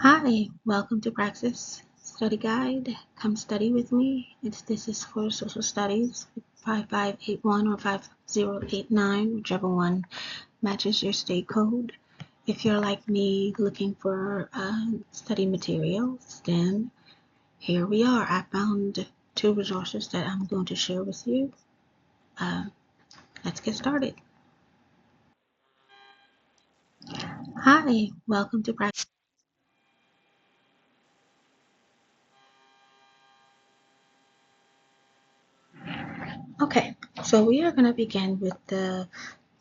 Hi, welcome to Praxis Study Guide. Come study with me. This is for social studies, 5581 or 5089, whichever one matches your state code. If you're like me looking for study materials, then here we are. I found two resources that I'm going to share with you. Uh, let's get started. Hi, welcome to Praxis. Okay, so we are going to begin with the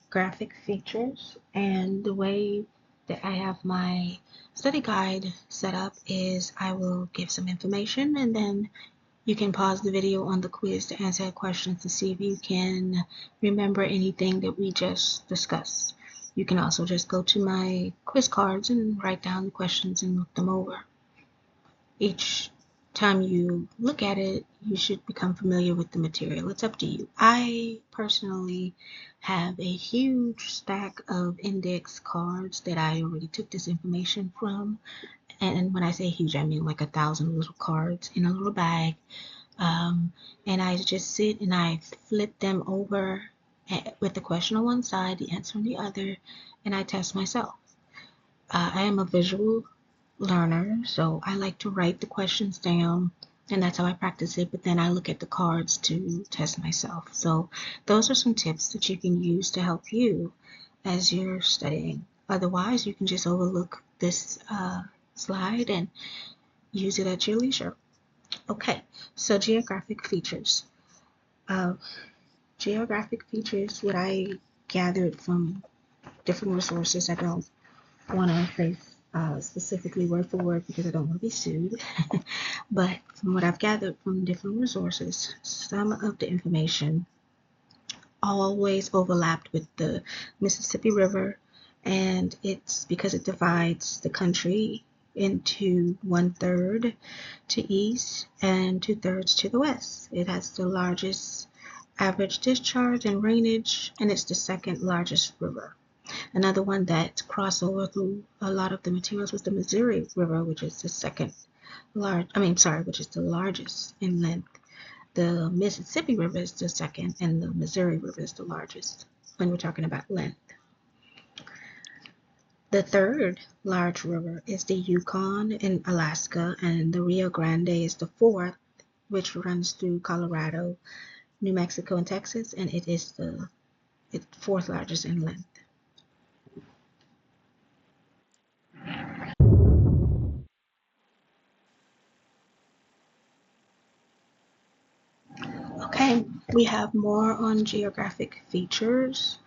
graphic features, and the way that I have my study guide set up is I will give some information and then you can pause the video on the quiz to answer questions to see if you can remember anything that we just discussed. You can also just go to my quiz cards and write down the questions and look them over. Each time you look at it, you should become familiar with the material. It's up to you. I personally have a huge stack of index cards that I already took this information from. And when I say huge, I mean like 1,000 little cards in a little bag. And I just sit and I flip them over with the question on one side, the answer on the other, and I test myself. I am a visual learner, so I like to write the questions down, and that's how I practice it. But then I look at the cards to test myself. So those are some tips that you can use to help you as you're studying. Otherwise, you can just overlook this slide and use it at your leisure. Okay, so geographic features. Uh, Geographic features, what I gathered from different resources. I don't want to say specifically word for word because I don't want to be sued. But from what I've gathered from different resources, some of the information always overlapped with the Mississippi River, and it's because it divides the country into 1/3 to east and 2/3 to the west. It has the largest average discharge and rainage, and it's the second largest river. Another one that crossed over through a lot of the materials was the Missouri River, which is the which is the largest in length. The Mississippi River is the second, and the Missouri River is the largest when we're talking about length. The third large river is the Yukon in Alaska, and the Rio Grande is the fourth, which runs through Colorado, New Mexico, and Texas, and it is the fourth largest in length. Okay, we have more on geographic features.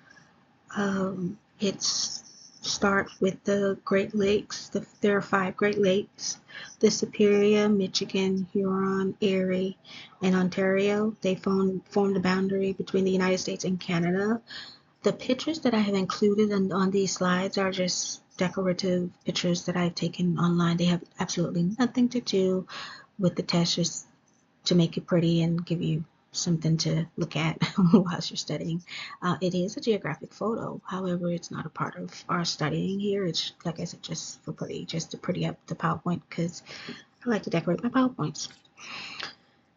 It's start with the Great Lakes. There are 5 Great Lakes: the Superior, Michigan, Huron, Erie, and Ontario. They form the boundary between the United States and Canada. The pictures that I have included on these slides are just decorative pictures that I've taken online. They have absolutely nothing to do with the test, just to make it pretty and give you something to look at whilst you're studying. It is a geographic photo. However, it's not a part of our studying here. It's, like I said, just for pretty, just to pretty up the PowerPoint because I like to decorate my PowerPoints.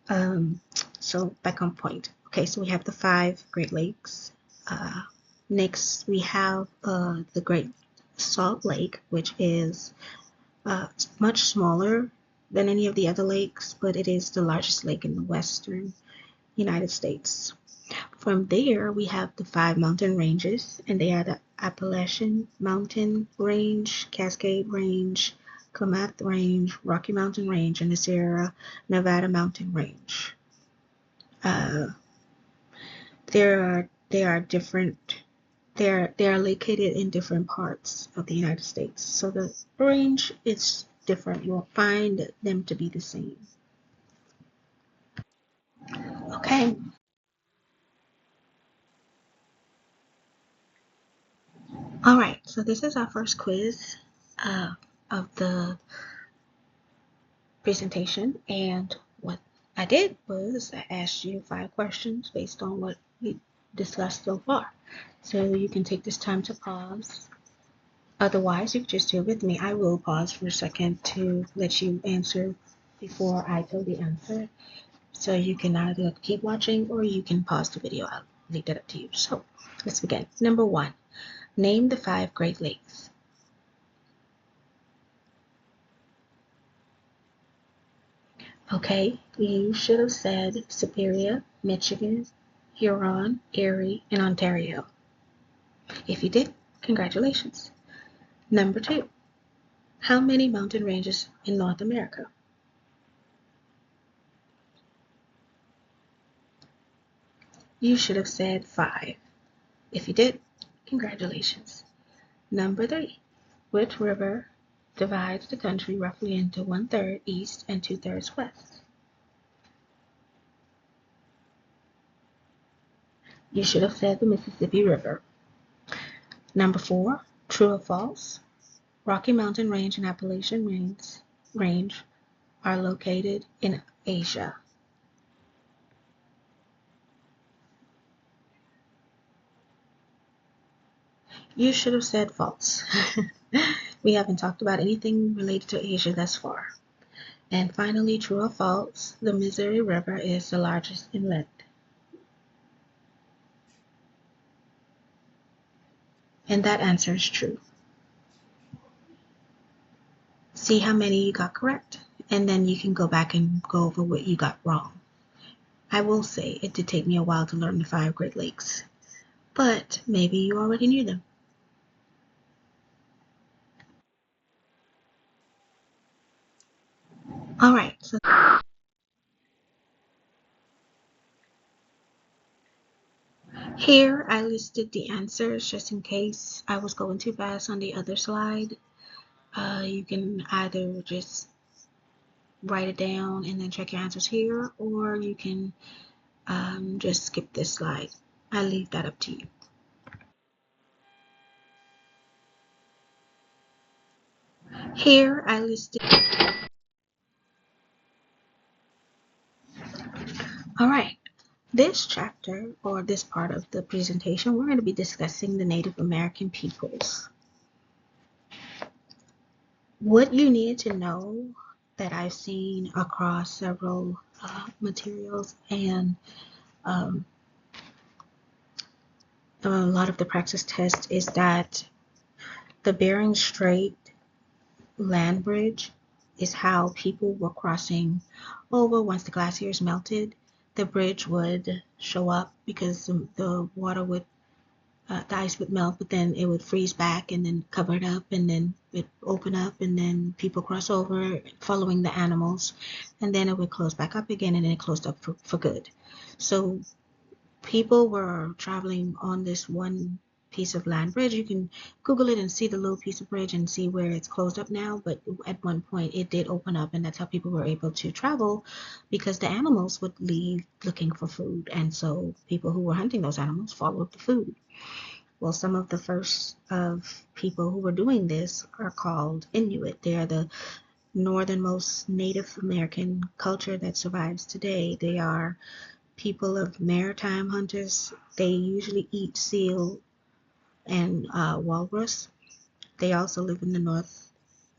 Um, so back on point. Okay, so we have the 5 Great Lakes. Uh, Next, we have the Great Salt Lake, which is much smaller than any of the other lakes, but it is the largest lake in the western United States. From there, we have the 5 mountain ranges, and they are the Appalachian Mountain Range, Cascade Range, Klamath Range, Rocky Mountain Range, and the Sierra Nevada Mountain Range. They are different. They are located in different parts of the United States, so the range is different. You won't find them to be the same. Okay, all right. So this is our first quiz uh, of the presentation, and what I did was I asked you 5 questions based on what we discussed so far. So you can take this time to pause Otherwise, you can just do it with me. I will pause for a second to let you answer before I tell the answer. So you can either keep watching or you can pause the video. I'll leave that up to you. So let's begin. Number one, name the 5 Great Lakes. Okay, you should have said Superior, Michigan, Huron, Erie, and Ontario. If you did, congratulations. Number two, how many mountain ranges in North America? You should have said 5. If you did, congratulations. Number three, which river divides the country roughly into 1/3 east and 2/3 west? You should have said the Mississippi River. Number four, true or false? Rocky Mountain Range and Appalachian Range are located in Asia. You should have said false. We haven't talked about anything related to Asia thus far. And finally, true or false, the Missouri River is the largest inlet. And that answer is true. See how many you got correct, and then you can go back and go over what you got wrong. I will say it did take me a while to learn the 5 Great Lakes, but maybe you already knew them. All right, so here I listed the answers just in case I was going too fast on the other slide. You can either just write it down and then check your answers here, or you can just skip this slide. I leave that up to you. Here I listed. All right. This chapter, or this part of the presentation, we're going to be discussing the Native American peoples. What you need to know that I've seen across several materials and um, a lot of the Praxis tests is that the Bering Strait land bridge is how people were crossing over once the glaciers melted. The bridge would show up because the water would the ice would melt, but then it would freeze back and then cover it up, and then it open up, and then people cross over following the animals, and then it would close back up again, and then it closed up for good. So people were traveling on this one piece of land bridge. You can Google it and see the little piece of bridge and see where it's closed up now, but at one point it did open up, and that's how people were able to travel because the animals would leave looking for food, and so people who were hunting those animals followed the food. Well, some of the first of people who were doing this are called Inuit. They are the northernmost Native American culture that survives today. They are people of maritime hunters. They usually eat seal and walrus. They also live in the North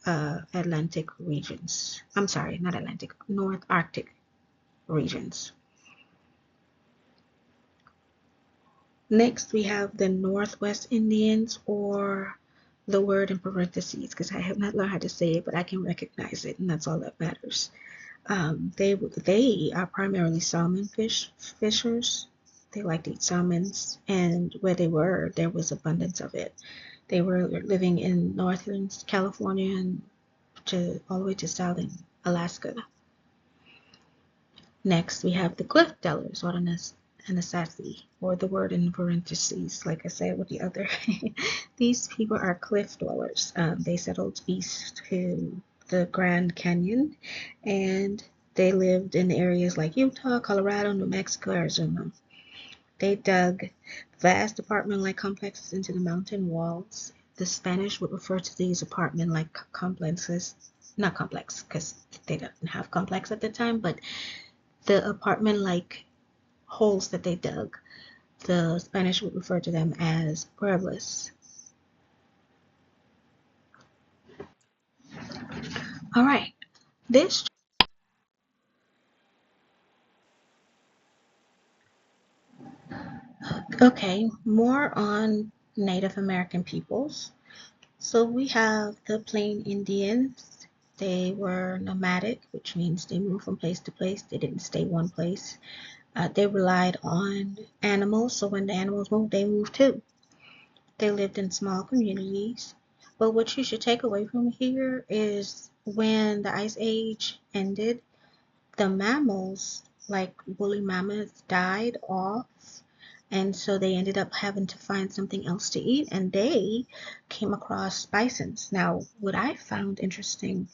Atlantic regions. I'm sorry, not Atlantic, North Arctic regions. Next, we have the Northwest Indians, or the word in parentheses, because I have not learned how to say it, but I can recognize it, and that's all that matters. They are primarily salmon fishers. They like to eat salmons, and where they were, there was abundance of it. They were living in northern California and all the way to southern Alaska. Next, we have the cliff dwellers, or the Anasazi, or the word in parentheses, like I said with the other. These people are cliff dwellers. They settled east to the Grand Canyon, and they lived in areas like Utah, Colorado, New Mexico, Arizona. They dug vast apartment-like complexes into the mountain walls. The Spanish would refer to these apartment-like complexes, not complex, because they didn't have complex at the time, but the apartment-like holes that they dug, the Spanish would refer to them as pueblos. All right. This, okay, more on Native American peoples. So we have the Plain Indians. They were nomadic, which means they moved from place to place. They didn't stay one place. They relied on animals, so when the animals moved, they moved too. They lived in small communities. But what you should take away from here is when the Ice Age ended, the mammals, like woolly mammoths, died off. And so they ended up having to find something else to eat, and they came across bisons. Now, what I found interesting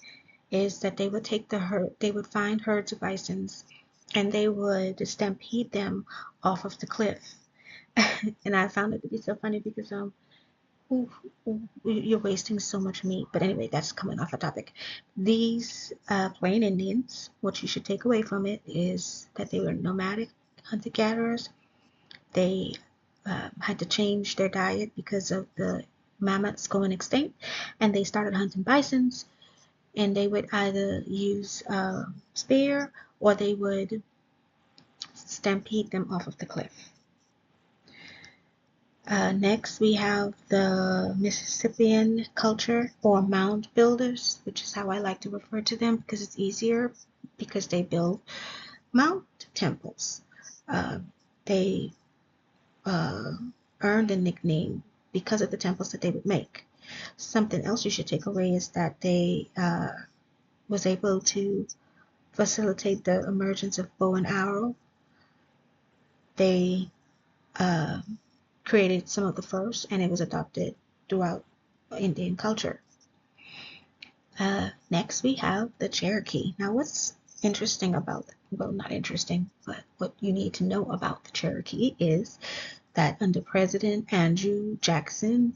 is that they would take the herd, they would find herds of bisons, and they would stampede them off of the cliff. And I found it to be so funny because ooh, you're wasting so much meat. But anyway, that's coming off a topic. These Plain Indians, what you should take away from it is that they were nomadic hunter gatherers. They had to change their diet because of the mammoths going extinct, and they started hunting bisons. And they would either use a spear or they would stampede them off of the cliff. Next, we have the Mississippian culture or mound builders, which is how I like to refer to them because it's easier because they build mound temples. Uh, they uh, earned a nickname because of the temples that they would make. Something else you should take away is that they was able to facilitate the emergence of bow and arrow. They uh, created some of the first, and it was adopted throughout Indian culture. Next, we have the Cherokee. Now, what's interesting about, well, not interesting, but what you need to know about the Cherokee is that under President Andrew Jackson,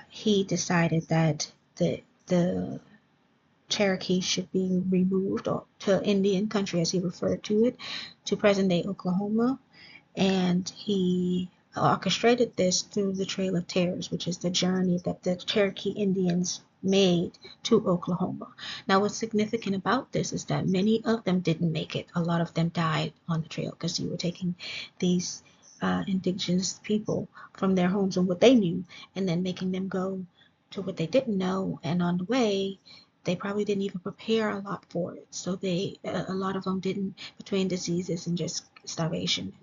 he decided that the Cherokee should be removed or to Indian country, as he referred to it, to present day Oklahoma, and he orchestrated this through the Trail of Tears, which is the journey that the Cherokee Indians made to Oklahoma. Now, what's significant about this is that many of them didn't make it. A lot of them died on the trail because you were taking these indigenous people from their homes and what they knew, and then making them go to what they didn't know. And on the way, they probably didn't even prepare a lot for it. So a lot of them didn't, between diseases and just starvation,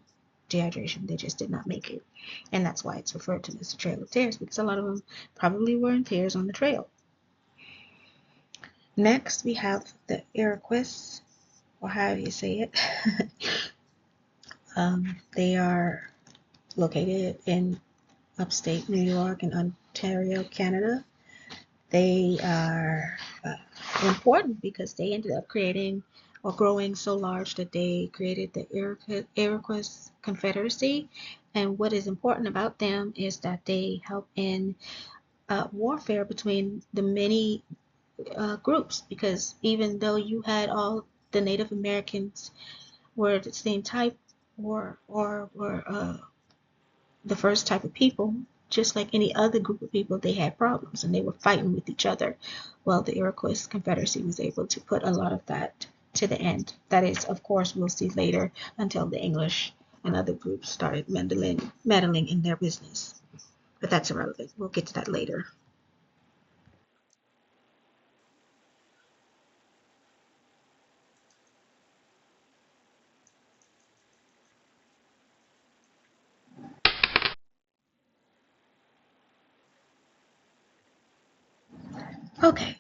dehydration, they just did not make it. And that's why it's referred to as the Trail of Tears, because a lot of them probably were in tears on the trail. Next, we have the Iroquois, or how do you say it? They are located in upstate New York and Ontario, Canada. They are important because they ended up creating or growing so large that they created the Iroquois Confederacy. And what is important about them is that they help in warfare between the many groups, because even though you had all the Native Americans were the same type or were the first type of people, just like any other group of people, they had problems and they were fighting with each other. Well, the Iroquois Confederacy was able to put a lot of that to the end. That is, of course, we'll see later until the English and other groups started meddling in their business. But that's irrelevant. We'll get to that later. Okay,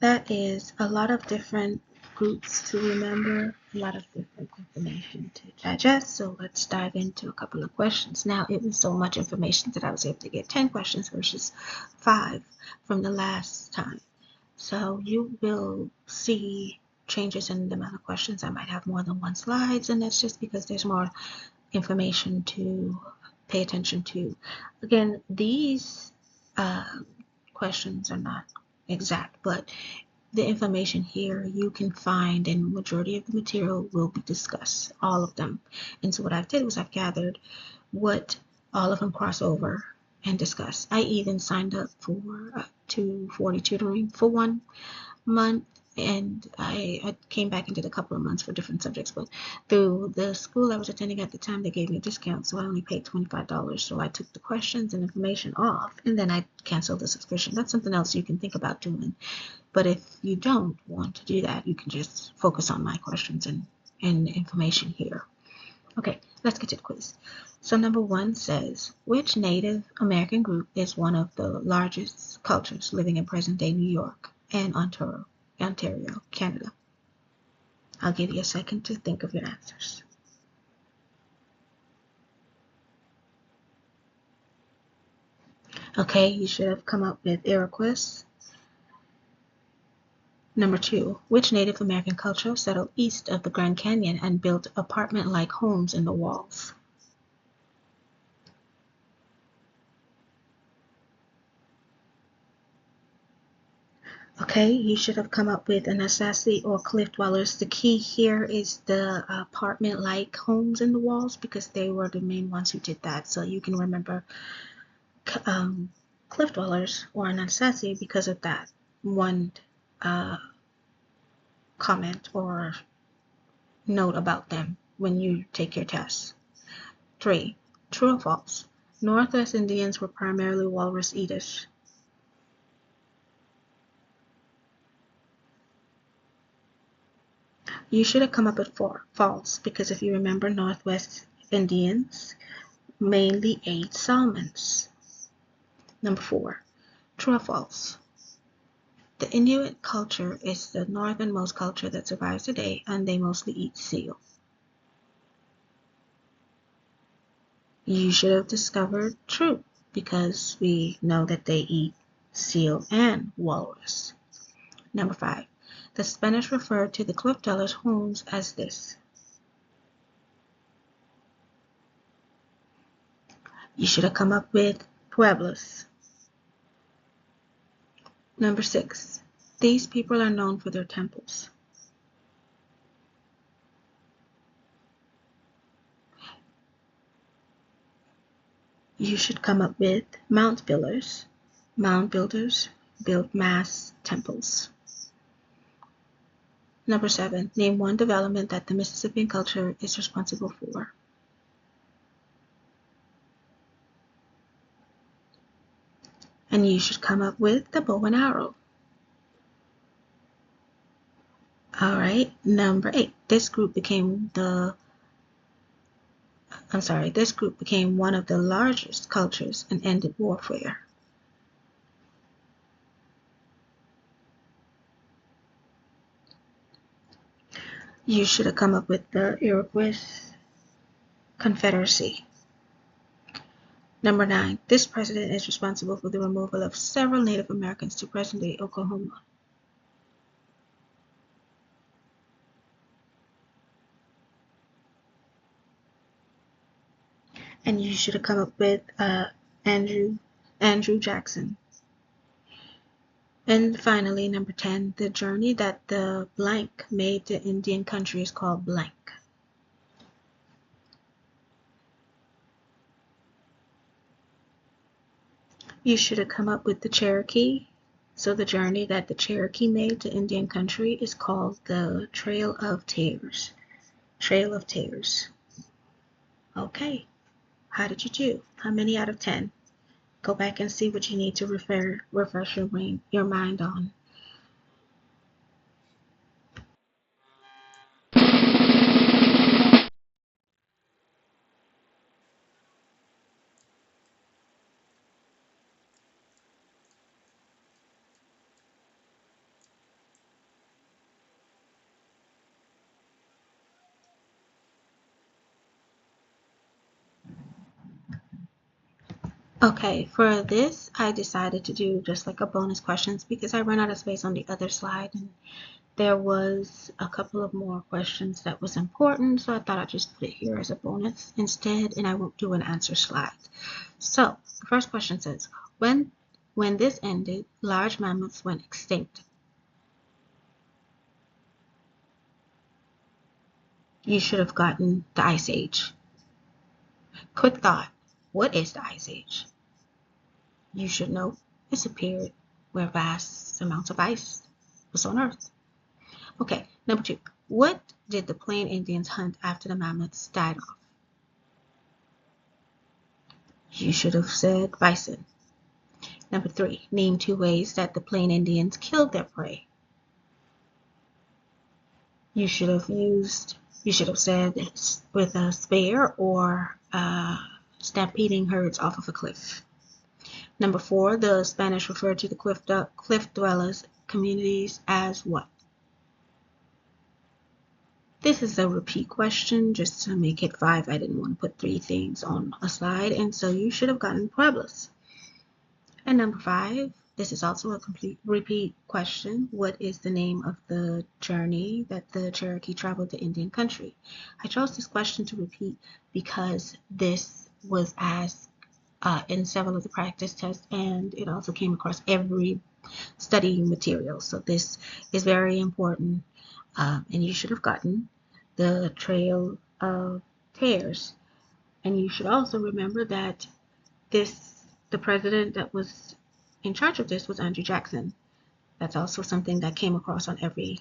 that is a lot of different groups to remember, a lot of different information to digest. So let's dive into a couple of questions. Now, it was so much information that I was able to get 10 questions versus 5 from the last time. So you will see changes in the amount of questions. I might have more than one slides, and that's just because there's more information to pay attention to. Again, these questions are not exact, but the information here you can find, and majority of the material will be discussed, all of them. And so what I did was I've gathered what all of them cross over and discuss. I even signed up for 240 tutoring for 1 month, and I came back and did a couple of months for different subjects, but through the school I was attending at the time, they gave me a discount, so I only paid $25. So I took the questions and information off, and then I canceled the subscription. That's something else you can think about doing. But if you don't want to do that, you can just focus on my questions and information here. Okay, let's get to the quiz. So number 1 says, which Native American group is one of the largest cultures living in present-day New York and Ontario, Canada? I'll give you a second to think of your answers. Okay, you should have come up with Iroquois. Number 2, which Native American culture settled east of the Grand Canyon and built apartment-like homes in the walls? Okay, you should have come up with Anasazi or cliff dwellers. The key here is the apartment-like homes in the walls, because they were the main ones who did that. So you can remember cliff dwellers or Anasazi because of that one comment or note about them when you take your test. 3, true or false? Northwest Indians were primarily walrus eaters. You should have come up with false, because if you remember, Northwest Indians mainly ate salmons. Number 4, true or false? The Inuit culture is the northernmost culture that survives today, and they mostly eat seal. You should have discovered true, because we know that they eat seal and walrus. Number 5, the Spanish referred to the cliff dwellers' homes as this. You should have come up with pueblos. Number 6, these people are known for their temples. You should come up with mound builders. Mound builders build mass temples. Number 7, name one development that the Mississippian culture is responsible for. And you should come up with the bow and arrow. All right, number 8, this group became one of the largest cultures and ended warfare. You should have come up with the Iroquois Confederacy. Number 9, this president is responsible for the removal of several Native Americans to present-day Oklahoma. And you should have come up with Andrew Jackson. And finally, number 10, the journey that the blank made to Indian country is called blank. You should have come up with the Cherokee. So the journey that the Cherokee made to Indian country is called the Trail of Tears. Trail of Tears. Okay, how did you do? How many out of 10? Go back and see what you need to refresh your mind on. Okay, for this, I decided to do just like a bonus questions because I ran out of space on the other slide, and there was a couple of more questions that was important, so I thought I'd just put it here as a bonus instead, and I won't do an answer slide. So the first question says, when this ended, large mammals went extinct. You should have gotten the Ice Age. Quick thought, what is the Ice Age? You should know, it's a period where vast amounts of ice was on Earth. Okay, number 2. What did the Plain Indians hunt after the mammoths died off? You should have said bison. Number 3. Name 2 ways that the Plain Indians killed their prey. You should have said with a spear or stampeding herds off of a cliff. Number 4, the Spanish referred to the cliff dwellers communities as what? This is a repeat question just to make it 5. I didn't want to put 3 things on a slide, and so you should have gotten pueblos. And number 5, this is also a complete repeat question. What is the name of the journey that the Cherokee traveled to Indian country? I chose this question to repeat because this was asked in several of the practice tests, and it also came across every studying material. So this is very important, and you should have gotten the Trail of Tears. And you should also remember that the president that was in charge of this was Andrew Jackson. That's also something that came across on every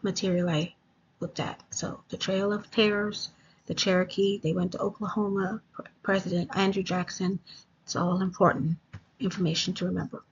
material I looked at. So the Trail of Tears, the Cherokee, they went to Oklahoma, President Andrew Jackson. It's all important information to remember.